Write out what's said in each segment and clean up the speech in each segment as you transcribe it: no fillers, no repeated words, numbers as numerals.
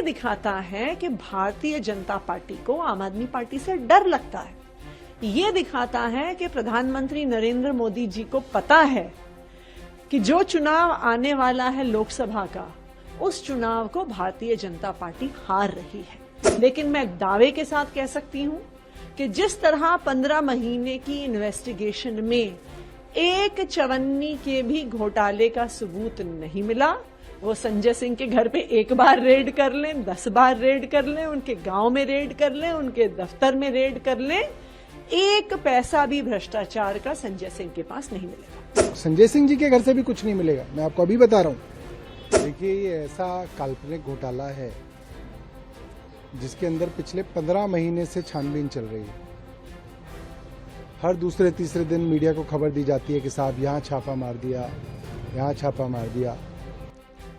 दिखाता है कि भारतीय जनता पार्टी को आम आदमी पार्टी से डर लगता है। ये दिखाता है कि प्रधानमंत्री नरेंद्र मोदी जी को पता है कि जो चुनाव आने वाला है लोकसभा का, उस चुनाव को भारतीय जनता पार्टी हार रही है। लेकिन मैं दावे के साथ कह सकती हूं कि जिस तरह 15 महीने की इन्वेस्टिगेशन में एक चवन्नी के भी घोटाले का सबूत नहीं मिला, वो संजय सिंह के घर पे एक बार रेड कर लें, 10 बार रेड कर लें, उनके गांव में रेड कर लें, उनके दफ्तर में रेड कर लें, एक पैसा भी भ्रष्टाचार का संजय सिंह के पास नहीं मिलेगा। संजय सिंह जी के घर से भी कुछ नहीं मिलेगा, मैं आपको अभी बता रहा हूँ। देखिए, ये ऐसा काल्पनिक घोटाला है जिसके अंदर पिछले 15 महीने से छानबीन चल रही है। हर दूसरे तीसरे दिन मीडिया को खबर दी जाती है कि साहब यहाँ छापा मार दिया, यहाँ छापा मार दिया।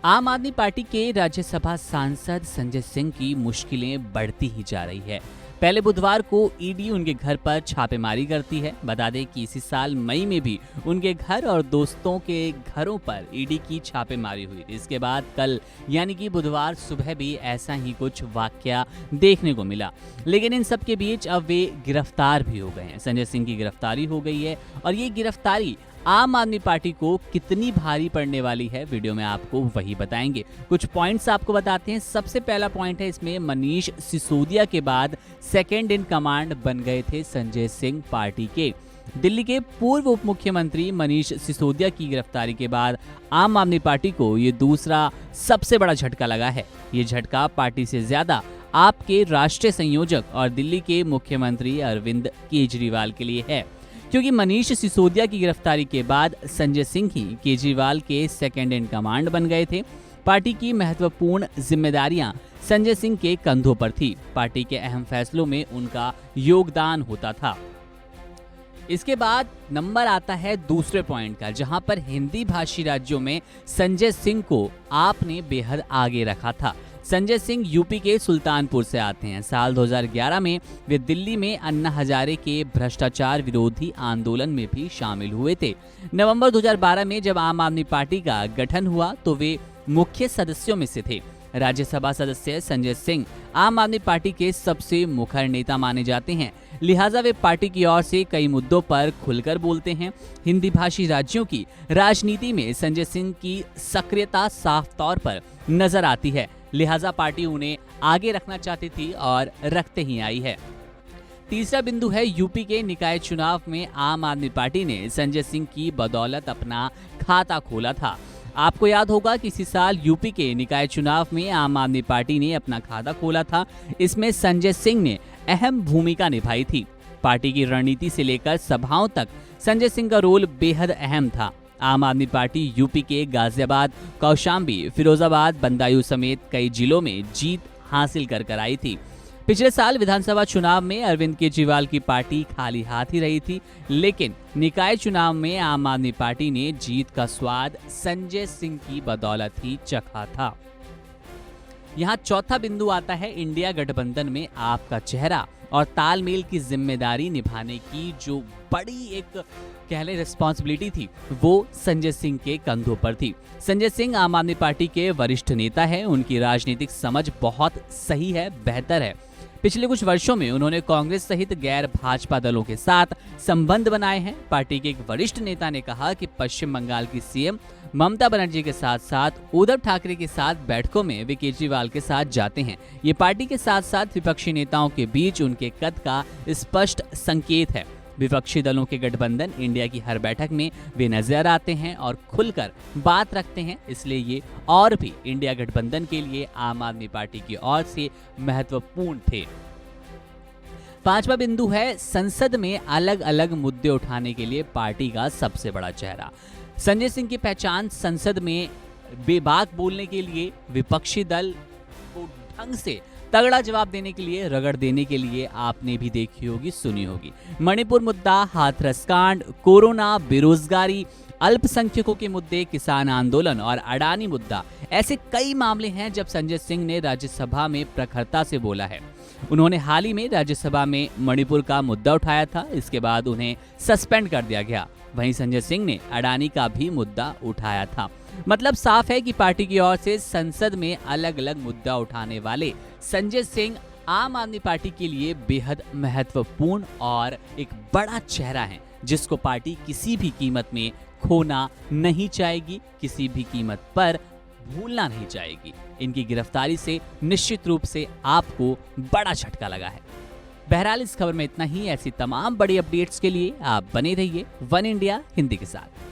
आम आदमी पार्टी के राज्यसभा सांसद संजय सिंह की मुश्किलें बढ़ती ही जा रही है। पहले बुधवार को ईडी उनके घर पर छापेमारी करती है। बता दें कि इसी साल मई में भी उनके घर और दोस्तों के घरों पर ईडी की छापेमारी हुई। इसके बाद कल यानी कि बुधवार सुबह भी ऐसा ही कुछ वाकया देखने को मिला। लेकिन इन सब के बीच अब वे गिरफ्तार भी हो गए हैं। संजय सिंह की गिरफ्तारी हो गई है और ये गिरफ्तारी आम आदमी पार्टी को कितनी भारी पड़ने वाली है, वीडियो में आपको वही बताएंगे। कुछ पॉइंट्स आपको बताते हैं। सबसे पहला पॉइंट है इसमें, मनीष सिसोदिया के बाद सेकंड इन कमांड बन गए थे संजय सिंह पार्टी के। दिल्ली के पूर्व उप मुख्यमंत्री मनीष सिसोदिया की गिरफ्तारी के बाद आम आदमी पार्टी को ये दूसरा सबसे बड़ा झटका लगा है। ये झटका पार्टी से ज्यादा आपके राष्ट्रीय संयोजक और दिल्ली के मुख्यमंत्री अरविंद केजरीवाल के लिए है, क्योंकि मनीष सिसोदिया की गिरफ्तारी के बाद संजय सिंह ही केजरीवाल के सेकंड इन कमांड बन गए थे। पार्टी की महत्वपूर्ण जिम्मेदारियां संजय सिंह के कंधों पर थी। पार्टी के अहम फैसलों में उनका योगदान होता था। इसके बाद नंबर आता है दूसरे पॉइंट का, जहां पर हिंदी भाषी राज्यों में संजय सिंह को आपने बेहद आगे रखा था। संजय सिंह यूपी के सुल्तानपुर से आते हैं। साल 2011 में वे दिल्ली में अन्ना हजारे के भ्रष्टाचार विरोधी आंदोलन में भी शामिल हुए थे। नवंबर 2012 में जब आम आदमी पार्टी का गठन हुआ तो वे मुख्य सदस्यों में से थे। राज्यसभा सदस्य संजय सिंह आम आदमी पार्टी के सबसे मुखर नेता माने जाते हैं, लिहाजा वे पार्टी की ओर से कई मुद्दों पर खुलकर बोलते हैं। हिंदी भाषी राज्यों की राजनीति में संजय सिंह की सक्रियता साफ तौर पर नजर आती है, लिहाजा पार्टी उन्हें आगे रखना चाहती थी और रखते ही आई है। तीसरा बिंदु है, यूपी के निकाय चुनाव में आम आदमी पार्टी ने संजय सिंह की बदौलत अपना खाता खोला था। आपको याद होगा कि इसी साल यूपी के निकाय चुनाव में आम आदमी पार्टी ने अपना खाता खोला था। इसमें संजय सिंह ने अहम भूमिका निभाई थी। पार्टी की रणनीति से लेकर सभाओं तक संजय सिंह का रोल बेहद अहम था। आम आदमी पार्टी यूपी के गाजियाबाद, कौशाम्बी, फिरोजाबाद, बदायूं समेत कई जिलों में जीत हासिल कर आई थी। पिछले साल विधानसभा चुनाव में अरविंद केजरीवाल की पार्टी खाली हाथ ही रही थी, लेकिन निकाय चुनाव में आम आदमी पार्टी ने जीत का स्वाद संजय सिंह की बदौलत ही चखा था। यहाँ चौथा बिंदु आता है, इंडिया गठबंधन में आपका चेहरा और तालमेल की जिम्मेदारी निभाने की जो बड़ी एक कह लें रिस्पॉन्सिबिलिटी थी, वो संजय सिंह के कंधों पर थी। संजय सिंह आम आदमी पार्टी के वरिष्ठ नेता हैं। उनकी राजनीतिक समझ बहुत सही है, बेहतर है। पिछले कुछ वर्षों में उन्होंने कांग्रेस सहित गैर भाजपा दलों के साथ संबंध बनाए हैं। पार्टी के एक वरिष्ठ नेता ने कहा कि पश्चिम बंगाल की सीएम ममता बनर्जी के साथ साथ उद्धव ठाकरे के साथ बैठकों में वे केजरीवाल के साथ जाते हैं। ये पार्टी के साथ साथ विपक्षी नेताओं के बीच उनके कद का स्पष्ट संकेत है। विपक्षी दलों के गठबंधन इंडिया की हर बैठक में वे नजर आते हैं और खुलकर बात रखते हैं, इसलिए ये और भी इंडिया गठबंधन के लिए आम आदमी पार्टी की ओर से महत्वपूर्ण थे। पांचवा बिंदु है, संसद में अलग अलग मुद्दे उठाने के लिए पार्टी का सबसे बड़ा चेहरा। संजय सिंह की पहचान संसद में बेबाक बोलने के लिए, विपक्षी दल को ढंग से तगड़ा जवाब देने के लिए, रगड़ देने के लिए आपने भी देखी होगी, सुनी होगी। मणिपुर मुद्दा, हाथरस कांड, कोरोना, बेरोजगारी, अल्पसंख्यकों के मुद्दे, किसान आंदोलन और अडानी मुद्दा, ऐसे कई मामले हैं जब संजय सिंह ने राज्यसभा में प्रखरता से बोला है। उन्होंने हाल ही में राज्यसभा में मणिपुर का मुद्दा उठाया था, इसके बाद उन्हें सस्पेंड कर दिया गया। वहीं संजय सिंह ने अडानी का भी मुद्दा उठाया था। मतलब साफ है कि पार्टी की ओर से संसद में अलग अलग मुद्दा उठाने वाले संजय सिंह आम आदमी पार्टी के लिए बेहद महत्वपूर्ण और एक बड़ा चेहरा है, जिसको पार्टी किसी भी कीमत में खोना नहीं चाहेगी, किसी भी कीमत पर भूलना नहीं चाहेगी। इनकी गिरफ्तारी से निश्चित रूप से आपको बड़ा झटका लगा है। बहरहाल इस खबर में इतना ही। ऐसी तमाम बड़ी अपडेट्स के लिए आप बने रहिए वन इंडिया हिंदी के साथ।